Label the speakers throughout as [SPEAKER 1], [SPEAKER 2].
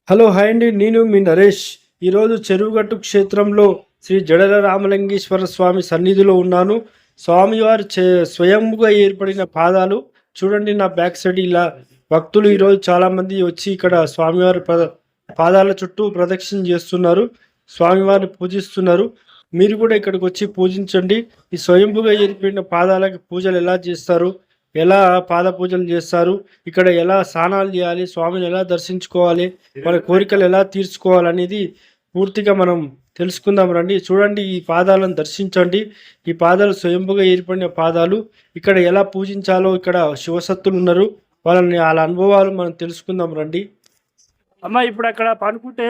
[SPEAKER 1] Hello hi అండి, నేను మీ నరేష్. ఈరోజు చెరువుగట్టు క్షేత్రంలో శ్రీ జడల రామలింగేశ్వర స్వామి సన్నిధిలో ఉన్నాను. స్వామివారి స్వయంగా ఏర్పడిన పాదాలు చూడండి. నా బ్యాక్ సైడ్ ఇలా భక్తులు ఈరోజు చాలామంది వచ్చి ఇక్కడ స్వామివారి పాదాల చుట్టూ ప్రదక్షిణ చేస్తున్నారు, స్వామివారిని పూజిస్తున్నారు. మీరు కూడా ఇక్కడికి వచ్చి పూజించండి. ఈ స్వయంభుగా ఏర్పడిన పాదాలకి పూజలు ఎలా చేస్తారు, ఎలా పాద పూజలు చేస్తారు, ఇక్కడ ఎలా స్నానాలు చేయాలి, స్వామిని ఎలా దర్శించుకోవాలి, మన కోరికలు ఎలా తీర్చుకోవాలనేది పూర్తిగా మనం తెలుసుకుందాం రండి. చూడండి, ఈ పాదాలను దర్శించండి. ఈ పాదాలు స్వయంభుగా ఏర్పడిన పాదాలు. ఇక్కడ ఎలా పూజించాలో ఇక్కడ శివసత్తులు ఉన్నారు, వాళ్ళ అనుభవాలు మనం తెలుసుకుందాం రండి. అమ్మ, ఇప్పుడు అక్కడ పనుకుంటే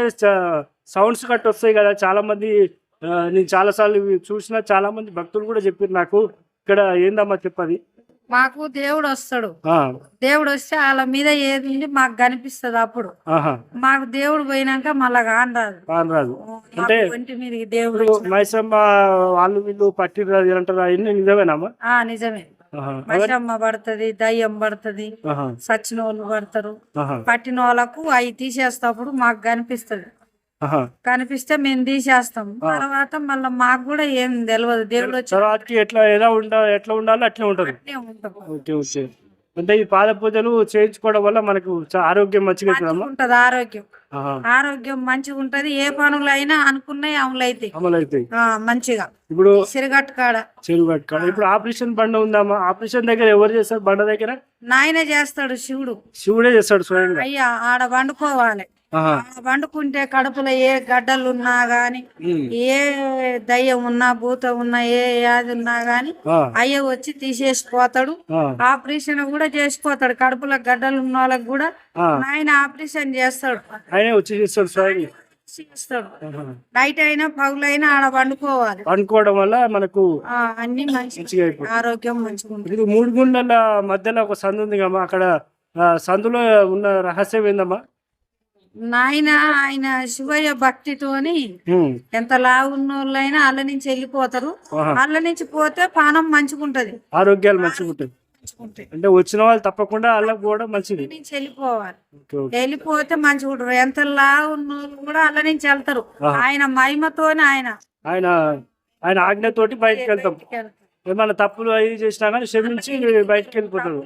[SPEAKER 1] సౌండ్స్ కట్ వస్తాయి కదా, చాలామంది నేను చాలాసార్లు చూసిన చాలామంది భక్తులు కూడా చెప్పారు నాకు. ఇక్కడ ఏందమ్మా చెప్పది?
[SPEAKER 2] మాకు దేవుడు వస్తాడు. దేవుడు వస్తే వాళ్ళ మీద ఏది ఉండి మాకు కనిపిస్తుంది. అప్పుడు మాకు దేవుడు పోయినాక మళ్ళా
[SPEAKER 1] కానరాదు. అంటే
[SPEAKER 2] ఒంటి మీద దేవుడు
[SPEAKER 1] మైసమ్మ వాళ్ళు వీళ్ళు పట్టిరాదు అంటారు, అవన్నీ నిజమేనమ్మా?
[SPEAKER 2] నిజమే. మైసమ్మ పడుతుంది, దయ్యం పడుతుంది, సచ్చిన వాళ్ళు పడతారు. పట్టిన వాళ్ళకు అవి తీసేస్తప్పుడు మాకు కనిపిస్తుంది. కనిపిస్తే మేము తీసేస్తాం. తర్వాత మళ్ళీ మాకు కూడా ఏం తెలియదు. దేవుడు వచ్చి
[SPEAKER 1] ఎట్లా ఉండాలో అట్లా ఉంటది. అంటే ఈ పాద పూజలు చేయించుకోవడం వల్ల మనకు ఆరోగ్యం మంచిగా
[SPEAKER 2] ఉంటది. ఆరోగ్యం మంచిగా ఉంటది. ఏ పనులు అయినా అనుకున్నాయి అమలైతాయి మంచిగా.
[SPEAKER 1] ఇప్పుడు
[SPEAKER 2] చెరుగట్టు కాడ
[SPEAKER 1] ఇప్పుడు ఆపరేషన్ బండ ఉందమ్మా. ఆపరేషన్ దగ్గర ఎవరు చేస్తారు? బండ దగ్గర
[SPEAKER 2] నాయనే చేస్తాడు.
[SPEAKER 1] శివుడే చేస్తాడు స్వయంగా.
[SPEAKER 2] అయ్యా ఆడ వండుకోవాలి. వండుకుంటే కడుపులో ఏ గడ్డలు ఉన్నా గాని, ఏ దయ్యం ఉన్నా, భూతం ఉన్నా, ఏ వ్యాధి ఉన్నా గాని అయ్య వచ్చి తీసేసిపోతాడు. ఆపరేషన్ కూడా చేసిపోతాడు. కడుపులో గడ్డలు ఉన్న వాళ్ళకి కూడా ఆయన ఆపరేషన్ చేస్తాడు. చేస్తాడు. నైట్ అయినా పగులైనా ఆడ వండుకోవాలి.
[SPEAKER 1] వండుకోవడం వల్ల మనకు
[SPEAKER 2] అన్ని మంచిగా ఆరోగ్యం మంచిగా ఉంటుంది.
[SPEAKER 1] ఇది 3 గుండెల మధ్యలో ఒక సందు ఉంది కమ్మా. అక్కడ సందులో ఉన్న రహస్యం ఏందమ్మా?
[SPEAKER 2] ఆయన శివయ్య భక్తితోని ఎంత లావు ఉన్నోళ్ళైనా అల్ల నుంచి వెళ్ళిపోతారు. అల్ల నుంచి పోతే పానం మంచిగుంటది,
[SPEAKER 1] ఆరోగ్యాలు మంచిగుంటది. అంటే వచ్చిన వాళ్ళు తప్పకుండా అల్ల కూడా మంచిది
[SPEAKER 2] నుంచి వెళ్ళిపోవాలి. వెళ్ళిపోతే మంచిగా ఉంటారు. ఎంత లావు ఉన్నోళ్ళు కూడా అల్ల నుంచి వెళ్తారు. ఆయన మహిమతోని ఆయన
[SPEAKER 1] ఆజ్ఞతోటి బయటకు వెళ్తాం. ఏమన్నా తప్పులు అవి చేసినా కానీ క్షమించి బయటకు వెళ్ళిపోతాడు.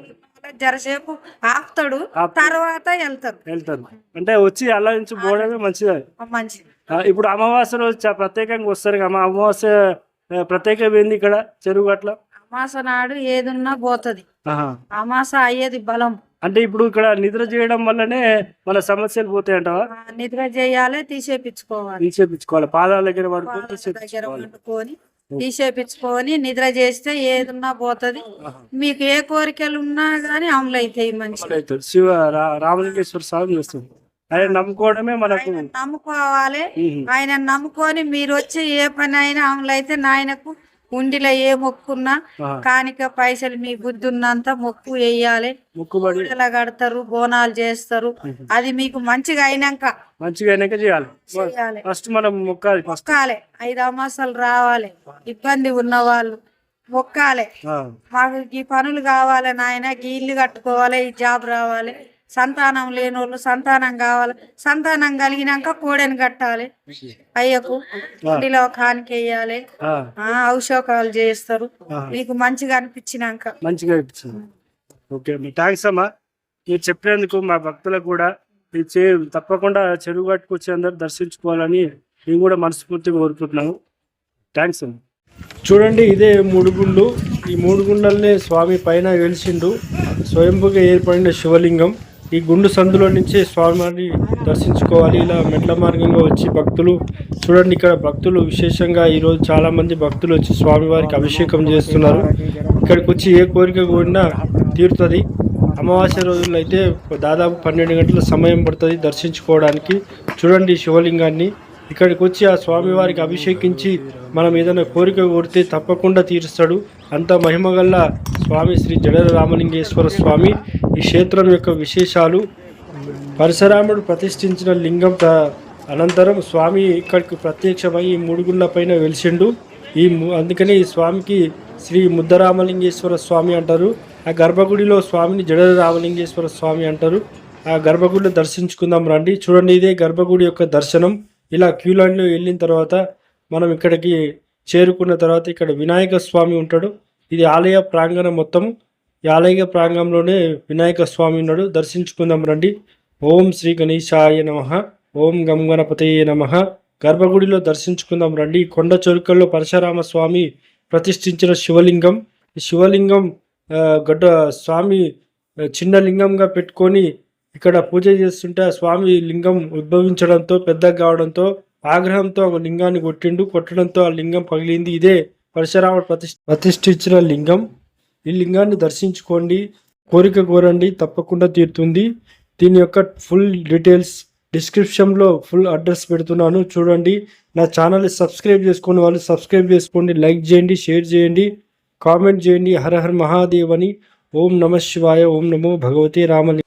[SPEAKER 2] జరసేపు ఆపుతాడు, తర్వాత వెళ్తారు.
[SPEAKER 1] అంటే వచ్చి అలా నుంచి పోవడమే మంచిది. ఇప్పుడు అమావాస్య రోజు ప్రత్యేకంగా వస్తారు కదా అమావాస్య ప్రత్యేకం ఏంది ఇక్కడ చెరువుగట్ల?
[SPEAKER 2] అమాస నాడు ఏదున్నా పోతుంది. అమాస అయ్యేది బలం.
[SPEAKER 1] అంటే ఇప్పుడు ఇక్కడ నిద్ర చేయడం వల్లనే మన సమస్యలు పోతాయి అంటావా?
[SPEAKER 2] నిద్ర చేయాలి, తీసేపించుకోవాలి.
[SPEAKER 1] పాదాల దగ్గర పడుకొని
[SPEAKER 2] తీసేపించుకొని నిద్ర చేస్తే ఏదున్నా పోతుంది. మీకు ఏ కోరికలు ఉన్నా గానీ అమలు అవుతాయి. మంచి
[SPEAKER 1] శివ రామలింగేశ్వర స్వామి చేస్తుంది. ఆయన నమ్ముకోవడమే మనకు
[SPEAKER 2] నమ్ముకోవాలి. ఆయన నమ్ముకొని మీరు వచ్చి ఏ పని అయినా అమలు అయితే నాయనకు ఉండిలో ఏ మొక్కున్నా కానిక పైసలు మీ బుద్ధి ఉన్నంత మొక్కు వేయాలి. మొక్కుబడి కడతారు, బోనాలు చేస్తారు. అది మీకు మంచిగా అయినాక
[SPEAKER 1] చేయాలి. ఫస్ట్ మనం మొక్కాలి.
[SPEAKER 2] 5 అమాసాలు రావాలి. ఇబ్బంది ఉన్న వాళ్ళు మొక్కాలి. మాకు ఈ పనులు కావాలి నాయన, ఈ ఇల్లు కట్టుకోవాలి, ఈ జాబ్ రావాలి, సంతానం లేని వాళ్ళు సంతానం కావాలి. సంతానం కలిగినాక కోడెని కట్టాలి. అయ్యకు ఇంటిలో కానికి వేయాలి. ఔషకాలు చేస్తారు. మీకు మంచిగా అనిపించినాక
[SPEAKER 1] ఓకే, థ్యాంక్స్ అమ్మా. మీరు చెప్పినందుకు మా భక్తులకు కూడా తప్పకుండా చెరువు కట్టుకొచ్చి అందరు దర్శించుకోవాలని మేము కూడా మనస్ఫూర్తిగా కోరుకుంటున్నాము. థ్యాంక్స్ అమ్మా. చూడండి, ఇదే 3 గుండ్లు. ఈ 3 గుండల్నే స్వామి పైన వెలిసిండు. స్వయంభుగా ఏర్పడిన శివలింగం. ఈ గుండు సందులో నుంచి స్వామివారిని దర్శించుకోవాలి. ఇలా మెట్ల మార్గంగా వచ్చి భక్తులు చూడండి. ఇక్కడ భక్తులు విశేషంగా ఈరోజు చాలామంది భక్తులు వచ్చి స్వామివారికి అభిషేకం చేస్తున్నారు. ఇక్కడికి వచ్చి ఏ కోరిక కోరినా తీరుతుంది. అమావాస్య రోజుల్లో అయితే దాదాపు 12 గంటల సమయం పడుతుంది దర్శించుకోవడానికి. చూడండి శివలింగాన్ని. ఇక్కడికి వచ్చి ఆ స్వామివారికి అభిషేకించి మనం ఏదైనా కోరిక కోరితే తప్పకుండా తీరుస్తాడు. అంత మహిమగల్ల స్వామి శ్రీ జడల రామలింగేశ్వర స్వామి. ఈ క్షేత్రం యొక్క విశేషాలు: పరశురాముడు ప్రతిష్ఠించిన లింగం అనంతరం స్వామి ఇక్కడికి ప్రత్యక్షమై ఈ 3 గుండ్ల పైన వెలిసిండు. అందుకని ఈ స్వామికి శ్రీ ముద్దరామలింగేశ్వర స్వామి అంటారు. ఆ గర్భగుడిలో స్వామిని జడల రామలింగేశ్వర స్వామి అంటారు. ఆ గర్భగుడిలో దర్శించుకుందాం రండి. చూడండి, ఇదే గర్భగుడి యొక్క దర్శనం. ఇలా క్యూ లైన్లో వెళ్ళిన తర్వాత మనం ఇక్కడికి చేరుకున్న తర్వాత ఇక్కడ వినాయక స్వామి ఉంటాడు. ఇది ఆలయ ప్రాంగణం మొత్తం. ఈ ఆలయ ప్రాంగణంలోనే వినాయక స్వామి ఉన్నాడు. దర్శించుకుందాం రండి. ఓం శ్రీ గణేశాయ నమః. ఓం గం గణపతయే నమః. గర్భగుడిలో దర్శించుకుందాం రండి. కొండ చెరుకల్లో పరశురామ స్వామి ప్రతిష్ఠించిన శివలింగం. ఈ శివలింగం గడ్డ స్వామి చిన్న లింగంగా పెట్టుకొని ఇక్కడ పూజ చేస్తుంటే ఆ స్వామి లింగం ఉద్భవించడంతో పెద్దగా కావడంతో ఆగ్రహంతో ఆ లింగాన్ని కొట్టడంతో ఆ లింగం పగిలింది. ఇదే పరశురాముడు ప్రతిష్ఠించిన లింగం. ఈ లింగాన్ని దర్శించుకోండి, కోరిక కోరండి, తప్పకుండా తీరుతుంది. దీని యొక్క ఫుల్ డీటెయిల్స్ డిస్క్రిప్షన్లో ఫుల్ అడ్రస్ పెడుతున్నాను, చూడండి. నా ఛానల్ని సబ్స్క్రైబ్ చేసుకుని వాళ్ళు సబ్స్క్రైబ్ చేసుకోండి, లైక్ చేయండి, షేర్ చేయండి, కామెంట్ చేయండి. హర హర మహాదేవ్ అని. ఓం నమ శివాయ. ఓం నమో భగవతే రామ.